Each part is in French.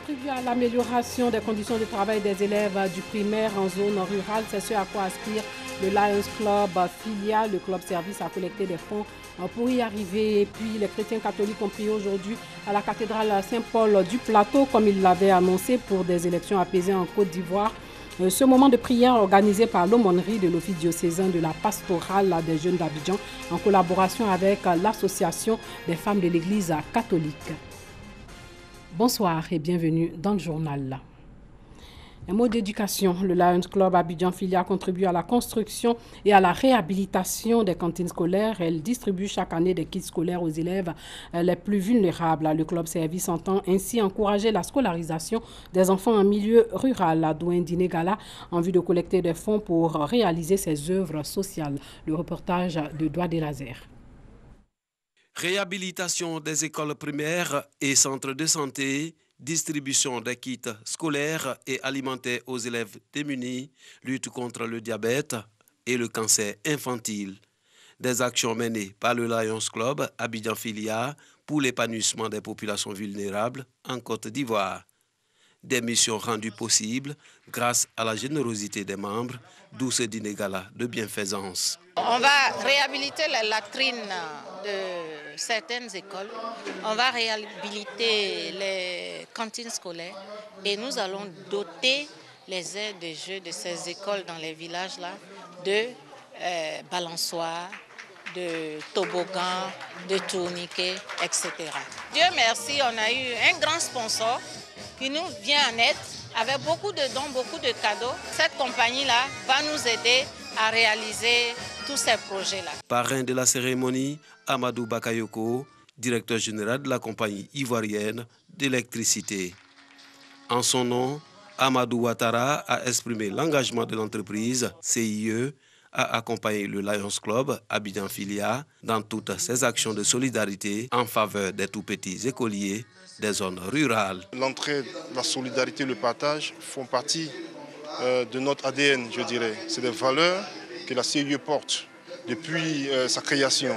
contribuer à l'amélioration des conditions de travail des élèves du primaire en zone rurale. C'est ce à quoi aspire le Lions Club Filia. Le club service a collecté des fonds pour y arriver. Et puis les chrétiens catholiques ont prié aujourd'hui à la cathédrale Saint-Paul du Plateau, comme ils l'avaient annoncé, pour des élections apaisées en Côte d'Ivoire. Ce moment de prière organisé par l'aumônerie de l'Office diocésain de la pastorale des jeunes d'Abidjan en collaboration avec l'association des femmes de l'Église catholique. Bonsoir et bienvenue dans le journal. Un mot d'éducation, le Lions Club Abidjan Filia contribue à la construction et à la réhabilitation des cantines scolaires. Elle distribue chaque année des kits scolaires aux élèves les plus vulnérables. Le club service entend ainsi encourager la scolarisation des enfants en milieu rural à Douin-Dinégala en vue de collecter des fonds pour réaliser ces œuvres sociales. Le reportage de Doigt des Lasers. Réhabilitation des écoles primaires et centres de santé, distribution des kits scolaires et alimentaires aux élèves démunis, lutte contre le diabète et le cancer infantile. Des actions menées par le Lions Club Abidjan Filia pour l'épanouissement des populations vulnérables en Côte d'Ivoire. Des missions rendues possibles grâce à la générosité des membres, d'où ce dîner gala de bienfaisance. On va réhabiliter les latrines de certaines écoles, on va réhabiliter les cantines scolaires et nous allons doter les aires de jeu de ces écoles dans les villages-là de balançoires, de toboggans, de tourniquets, etc. Dieu merci, on a eu un grand sponsor qui nous vient en aide avec beaucoup de dons, beaucoup de cadeaux. Cette compagnie-là va nous aider à réaliser tous ces projets-là. Parrain de la cérémonie, Amadou Bakayoko, directeur général de la compagnie ivoirienne d'électricité. En son nom, Amadou Ouattara a exprimé l'engagement de l'entreprise CIE à accompagner le Lions Club Abidjan Filia dans toutes ses actions de solidarité en faveur des tout-petits écoliers des zones rurales. L'entraide, la solidarité, le partage font partie de notre ADN, je dirais. C'est des valeurs que la CIE porte depuis sa création.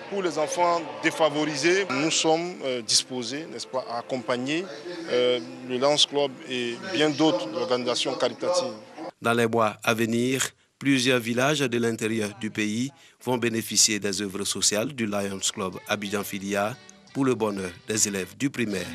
Pour les enfants défavorisés, nous sommes disposés, n'est-ce pas, à accompagner le Lions Club et bien d'autres organisations caritatives. Dans les mois à venir, plusieurs villages de l'intérieur du pays vont bénéficier des œuvres sociales du Lions Club Abidjan Filia pour le bonheur des élèves du primaire.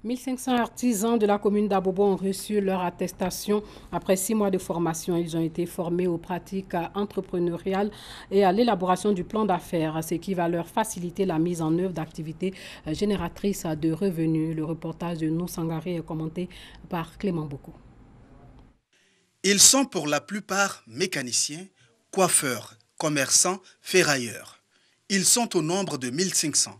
1500 artisans de la commune d'Abobo ont reçu leur attestation après 6 mois de formation. Ils ont été formés aux pratiques entrepreneuriales et à l'élaboration du plan d'affaires, ce qui va leur faciliter la mise en œuvre d'activités génératrices de revenus. Le reportage de Nou Sangaré est commenté par Clément Boko. Ils sont pour la plupart mécaniciens, coiffeurs, commerçants, ferrailleurs. Ils sont au nombre de 1500.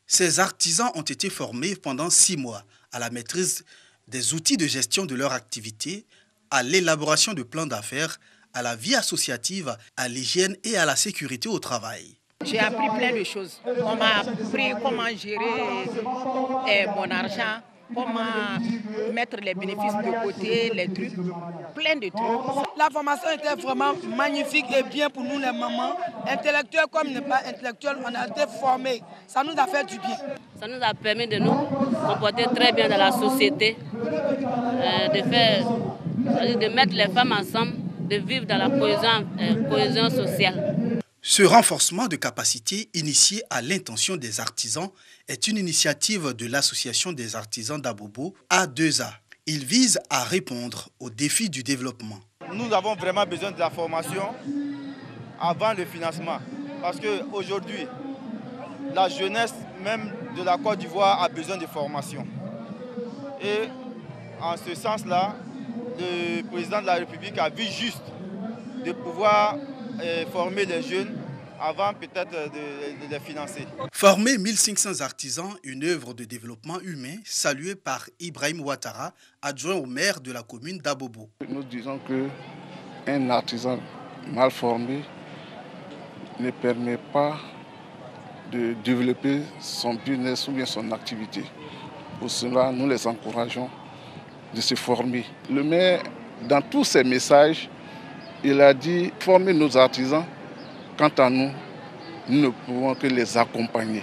Ces artisans ont été formés pendant 6 mois à la maîtrise des outils de gestion de leur activité, à l'élaboration de plans d'affaires, à la vie associative, à l'hygiène et à la sécurité au travail. J'ai appris plein de choses. On m'a appris comment gérer mon argent, comment mettre les bénéfices de côté, les trucs, plein de trucs. La formation était vraiment magnifique et bien pour nous les mamans. Intellectuels comme n'est pas intellectuels, on a été formés. Ça nous a fait du bien. Ça nous a permis de nous comporter très bien dans la société, de mettre les femmes ensemble, de vivre dans la cohésion sociale. Ce renforcement de capacité initié à l'intention des artisans est une initiative de l'Association des artisans d'Abobo, A2A. Il vise à répondre aux défis du développement. Nous avons vraiment besoin de la formation avant le financement. Parce qu'aujourd'hui, la jeunesse même de la Côte d'Ivoire a besoin de formation. Et en ce sens-là, le président de la République a vu juste de pouvoir former les jeunes avant peut-être de les financer. Former 1500 artisans, une œuvre de développement humain saluée par Ibrahim Ouattara, adjoint au maire de la commune d'Abobo. Nous disons qu'un artisan mal formé ne permet pas de développer son business ou bien son activité. Pour cela, nous les encourageons de se former. Le maire, dans tous ses messages, il a dit former nos artisans. Quant à nous, nous ne pouvons que les accompagner.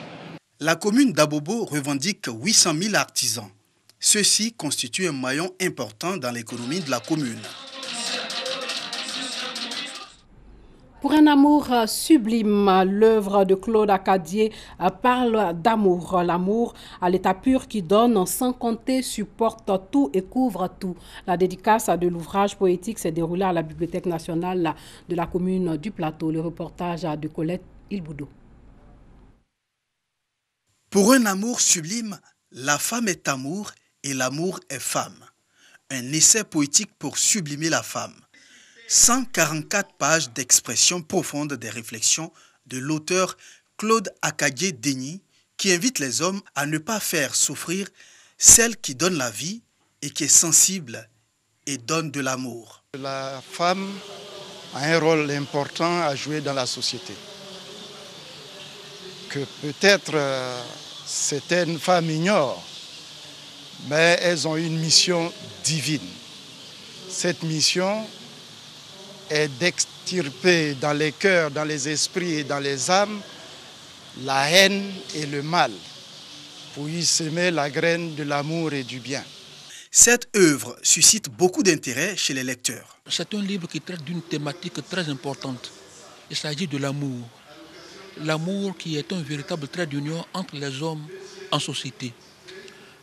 La commune d'Abobo revendique 800 000 artisans. Ceux-ci constituent un maillon important dans l'économie de la commune. Pour un amour sublime, l'œuvre de Claude Acadier parle d'amour. L'amour à l'état pur qui donne sans compter, supporte tout et couvre tout. La dédicace de l'ouvrage poétique s'est déroulée à la Bibliothèque nationale de la commune du Plateau. Le reportage de Colette Ilboudou. Pour un amour sublime, la femme est amour et l'amour est femme. Un essai poétique pour sublimer la femme. 144 pages d'expression profonde des réflexions de l'auteur Claude Acadier Degny qui invite les hommes à ne pas faire souffrir celle qui donne la vie et qui est sensible et donne de l'amour. La femme a un rôle important à jouer dans la société. Que peut-être certaines femmes ignorent, mais elles ont une mission divine. Cette mission est d'extirper dans les cœurs, dans les esprits et dans les âmes la haine et le mal, pour y semer la graine de l'amour et du bien. Cette œuvre suscite beaucoup d'intérêt chez les lecteurs. C'est un livre qui traite d'une thématique très importante. Il s'agit de l'amour. L'amour qui est un véritable trait d'union entre les hommes en société.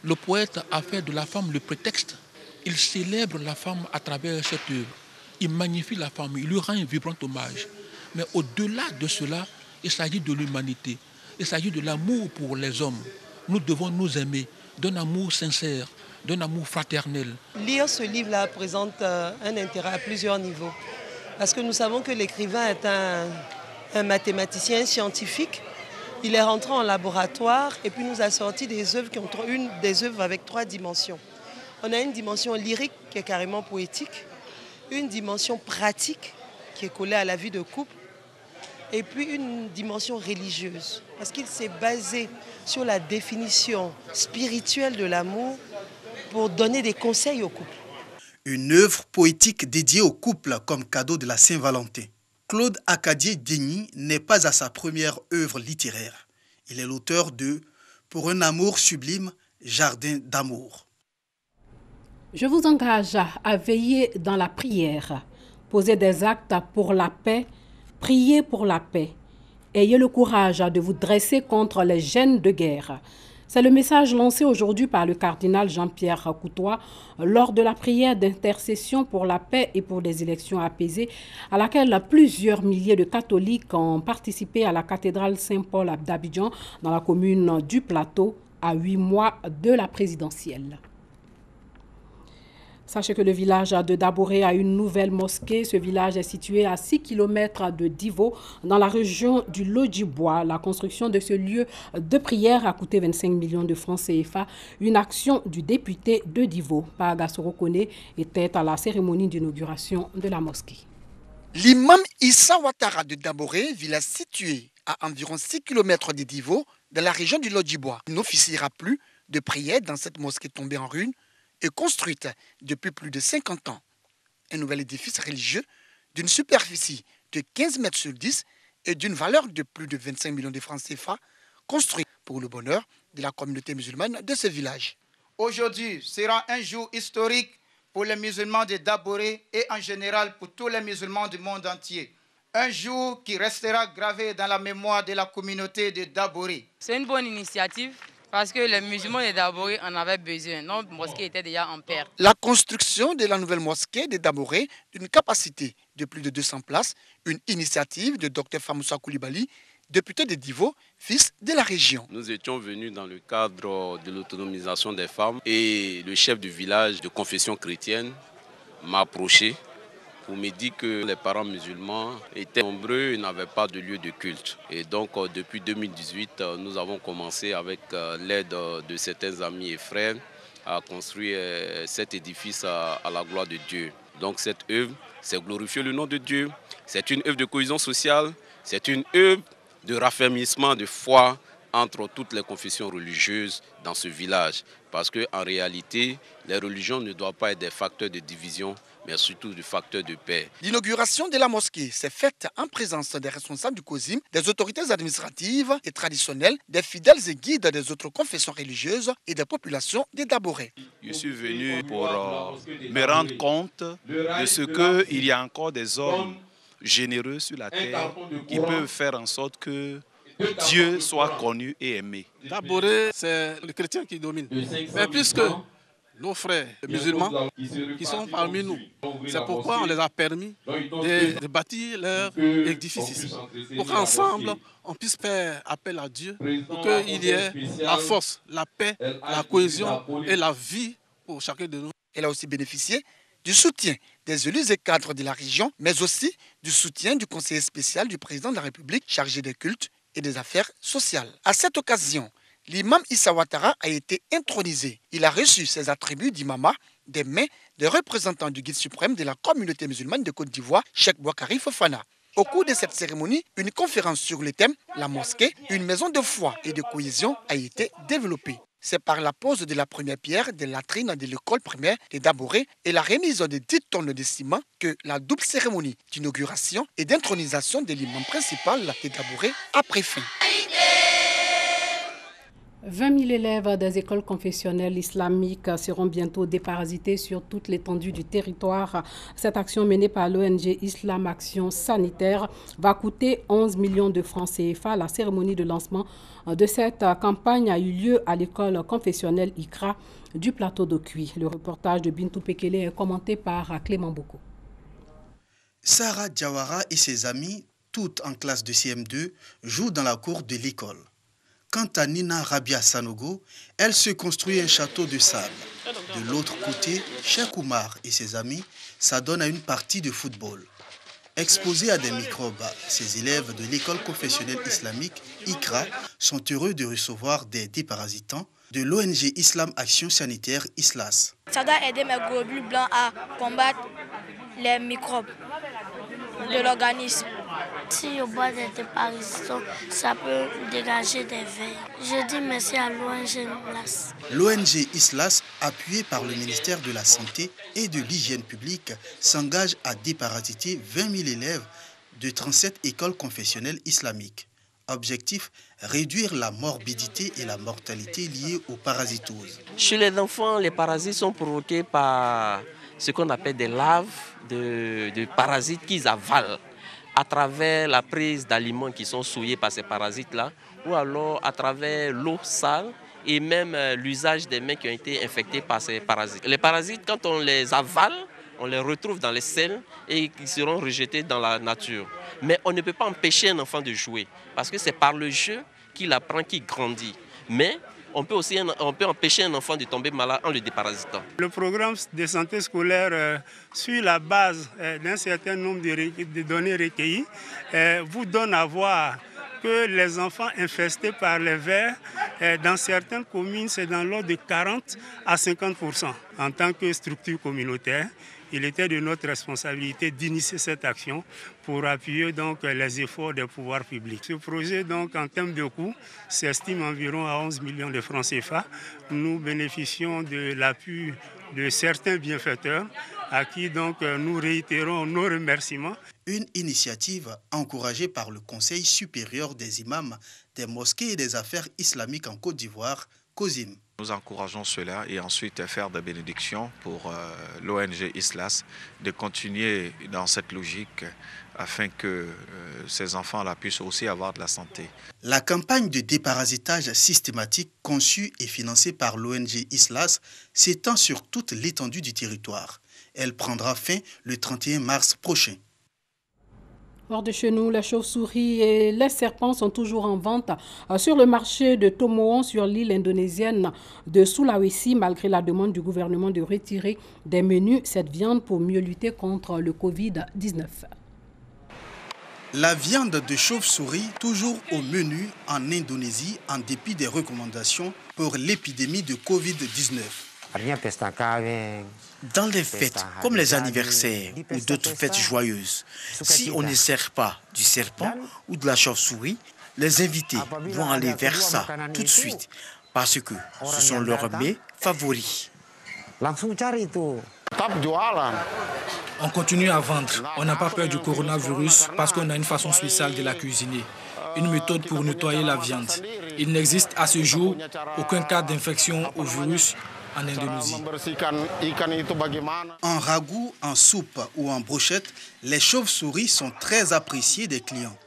Le poète a fait de la femme le prétexte. Il célèbre la femme à travers cette œuvre. Il magnifie la femme, il lui rend un vibrant hommage. Mais au-delà de cela, il s'agit de l'humanité. Il s'agit de l'amour pour les hommes. Nous devons nous aimer d'un amour sincère, d'un amour fraternel. Lire ce livre-là présente un intérêt à plusieurs niveaux. Parce que nous savons que l'écrivain est un mathématicien scientifique. Il est rentré en laboratoire et puis nous a sorti des œuvres qui ont des œuvres avec 3 dimensions. On a une dimension lyrique qui est carrément poétique, une dimension pratique qui est collée à la vie de couple et puis une dimension religieuse parce qu'il s'est basé sur la définition spirituelle de l'amour pour donner des conseils au couple. Une œuvre poétique dédiée au couple comme cadeau de la Saint-Valentin. Claude Acadier Degny n'est pas à sa première œuvre littéraire. Il est l'auteur de « Pour un amour sublime, jardin d'amour ». Je vous engage à veiller dans la prière, poser des actes pour la paix, prier pour la paix. Ayez le courage de vous dresser contre les gènes de guerre. C'est le message lancé aujourd'hui par le cardinal Jean-Pierre Coutois lors de la prière d'intercession pour la paix et pour des élections apaisées à laquelle plusieurs milliers de catholiques ont participé à la cathédrale Saint-Paul d'Abidjan dans la commune du Plateau à 8 mois de la présidentielle. Sachez que le village de Daboré a une nouvelle mosquée. Ce village est situé à 6 km de Divo, dans la région du Lodjibois. La construction de ce lieu de prière a coûté 25 millions de francs CFA. Une action du député de Divo, Pagassoro Kone, était à la cérémonie d'inauguration de la mosquée. L'imam Issa Ouattara de Daboré, village situé à environ 6 km de Divo, dans la région du Lodjibois, n'officiera plus de prière dans cette mosquée tombée en ruine et construite depuis plus de 50 ans. Un nouvel édifice religieux d'une superficie de 15 mètres sur 10 et d'une valeur de plus de 25 millions de francs CFA, construit pour le bonheur de la communauté musulmane de ce village. Aujourd'hui sera un jour historique pour les musulmans de Daboré et en général pour tous les musulmans du monde entier. Un jour qui restera gravé dans la mémoire de la communauté de Daboré. C'est une bonne initiative. Parce que les musulmans de Daboré en avaient besoin. Notre mosquée était déjà en perte. La construction de la nouvelle mosquée de Daboré, d'une capacité de plus de 200 places, une initiative de Dr Famoussa Koulibaly, député de Divo, fils de la région. Nous étions venus dans le cadre de l'autonomisation des femmes et le chef du village de confession chrétienne m'a approché pour me dire que les parents musulmans étaient nombreux et n'avaient pas de lieu de culte. Et donc depuis 2018, nous avons commencé avec l'aide de certains amis et frères à construire cet édifice à la gloire de Dieu. Donc cette œuvre, c'est glorifier le nom de Dieu, c'est une œuvre de cohésion sociale, c'est une œuvre de raffermissement de foi entre toutes les confessions religieuses dans ce village. Parce qu'en réalité, les religions ne doivent pas être des facteurs de division, mais surtout du facteur de paix. L'inauguration de la mosquée s'est faite en présence des responsables du COSIM, des autorités administratives et traditionnelles, des fidèles et guides des autres confessions religieuses et des populations des Daboré. Je suis venu pour me rendre compte de ce qu'il y a encore des hommes généreux sur la terre qui peuvent faire en sorte que Dieu soit connu et aimé. Daboré, c'est le chrétien qui domine. Mais puisque nos frères musulmans qui sont parmi nous, c'est pourquoi on les a permis de bâtir leur édifice ici. Pour qu'ensemble, on puisse faire appel à Dieu, pour qu'il y ait la force, la paix, la cohésion et la vie pour chacun de nous. Elle a aussi bénéficié du soutien des élus et cadres de la région, mais aussi du soutien du conseiller spécial du président de la République chargé des cultes et des affaires sociales. À cette occasion, l'imam Issa Ouattara a été intronisé. Il a reçu ses attributs d'imama des mains des représentants du guide suprême de la communauté musulmane de Côte d'Ivoire, Cheikh Boakari Fofana. Au cours de cette cérémonie, une conférence sur le thème « La mosquée, une maison de foi et de cohésion » a été développée. C'est par la pose de la première pierre des latrines de l'école primaire de Daboré et la remise de 10 tonnes de ciment que la double cérémonie d'inauguration et d'intronisation de l'imam principal de Daboré a pris fin. 20 000 élèves des écoles confessionnelles islamiques seront bientôt déparasités sur toute l'étendue du territoire. Cette action menée par l'ONG Islam Action Sanitaire va coûter 11 millions de francs CFA. La cérémonie de lancement de cette campagne a eu lieu à l'école confessionnelle ICRA du plateau d'Okuy. Le reportage de Bintou Pekele est commenté par Clément Boko. Sarah Diawara et ses amis, toutes en classe de CM2, jouent dans la cour de l'école. Quant à Nina Rabia Sanogo, elle se construit un château de sable. De l'autre côté, Cheikh Oumar et ses amis s'adonnent à une partie de football. Exposés à des microbes, ces élèves de l'école confessionnelle islamique ICRA sont heureux de recevoir des déparasitants de l'ONG Islam Action Sanitaire ISLAS. Ça doit aider mes globules blancs à combattre les microbes de l'organisme. Si on boit des déparasitants, ça peut dégager des veilles. Je dis merci à l'ONG ISLAS. L'ONG ISLAS, appuyée par le ministère de la Santé et de l'Hygiène publique, s'engage à déparasiter 20 000 élèves de 37 écoles confessionnelles islamiques. Objectif, réduire la morbidité et la mortalité liées aux parasitoses. Chez les enfants, les parasites sont provoqués par ce qu'on appelle des larves de parasites qu'ils avalent à travers la prise d'aliments qui sont souillés par ces parasites-là, ou alors à travers l'eau sale et même l'usage des mains qui ont été infectées par ces parasites. Les parasites, quand on les avale, on les retrouve dans les selles et ils seront rejetés dans la nature. Mais on ne peut pas empêcher un enfant de jouer, parce que c'est par le jeu qu'il apprend, qu'il grandit. Mais on peut empêcher un enfant de tomber malade en le déparasitant. Le programme de santé scolaire, sur la base d'un certain nombre de données recueillies, vous donne à voir que les enfants infestés par les vers, dans certaines communes, c'est dans l'ordre de 40 à 50%. En tant que structure communautaire, il était de notre responsabilité d'initier cette action pour appuyer donc les efforts des pouvoirs publics. Ce projet, donc, en termes de coût, s'estime environ à 11 millions de francs CFA. Nous bénéficions de l'appui de certains bienfaiteurs à qui donc nous réitérons nos remerciements. Une initiative encouragée par le Conseil supérieur des imams des mosquées et des affaires islamiques en Côte d'Ivoire, COSIM. Nous encourageons cela et ensuite faire des bénédictions pour l'ONG ISLAS de continuer dans cette logique afin que ces enfants-là puissent aussi avoir de la santé. La campagne de déparasitage systématique conçue et financée par l'ONG ISLAS s'étend sur toute l'étendue du territoire. Elle prendra fin le 31 mars prochain. Hors de chez nous, les chauves-souris et les serpents sont toujours en vente sur le marché de Tomohon sur l'île indonésienne de Sulawesi, malgré la demande du gouvernement de retirer des menus cette viande pour mieux lutter contre le Covid-19. La viande de chauve-souris toujours au menu en Indonésie en dépit des recommandations pour l'épidémie de Covid-19. Dans les fêtes, comme les anniversaires ou d'autres fêtes joyeuses, si on ne sert pas du serpent ou de la chauve-souris, les invités vont aller vers ça tout de suite parce que ce sont leurs mets favoris. On continue à vendre. On n'a pas peur du coronavirus parce qu'on a une façon spéciale de la cuisiner. Une méthode pour nettoyer la viande. Il n'existe à ce jour aucun cas d'infection au virus en Indonésie. En ragoût, en soupe ou en brochette, les chauves-souris sont très appréciés des clients.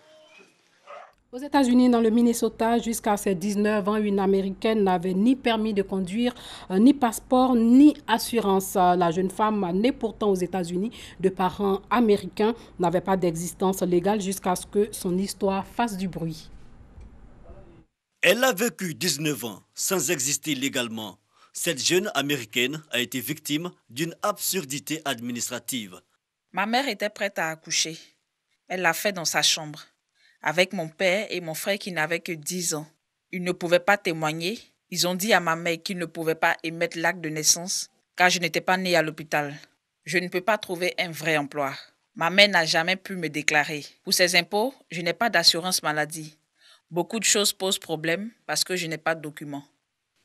Aux États-Unis, dans le Minnesota, jusqu'à ses 19 ans, une Américaine n'avait ni permis de conduire, ni passeport, ni assurance. La jeune femme, née pourtant aux États-Unis de parents américains, n'avait pas d'existence légale jusqu'à ce que son histoire fasse du bruit. Elle a vécu 19 ans sans exister légalement. Cette jeune Américaine a été victime d'une absurdité administrative. Ma mère était prête à accoucher. Elle l'a fait dans sa chambre, avec mon père et mon frère qui n'avaient que 10 ans. Ils ne pouvaient pas témoigner. Ils ont dit à ma mère qu'ils ne pouvaient pas émettre l'acte de naissance car je n'étais pas née à l'hôpital. Je ne peux pas trouver un vrai emploi. Ma mère n'a jamais pu me déclarer. Pour ses impôts, je n'ai pas d'assurance maladie. Beaucoup de choses posent problème parce que je n'ai pas de documents.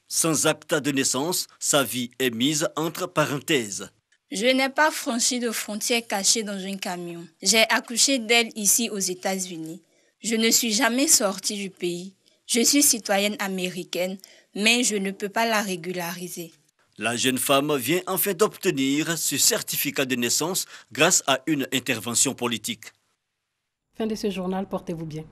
Sans acte de naissance, sa vie est mise entre parenthèses. Je n'ai pas franchi de frontière cachée dans un camion. J'ai accouché d'elle ici aux États-Unis. Je ne suis jamais sortie du pays. Je suis citoyenne américaine, mais je ne peux pas la régulariser. La jeune femme vient enfin d'obtenir ce certificat de naissance grâce à une intervention politique. Fin de ce journal, portez-vous bien.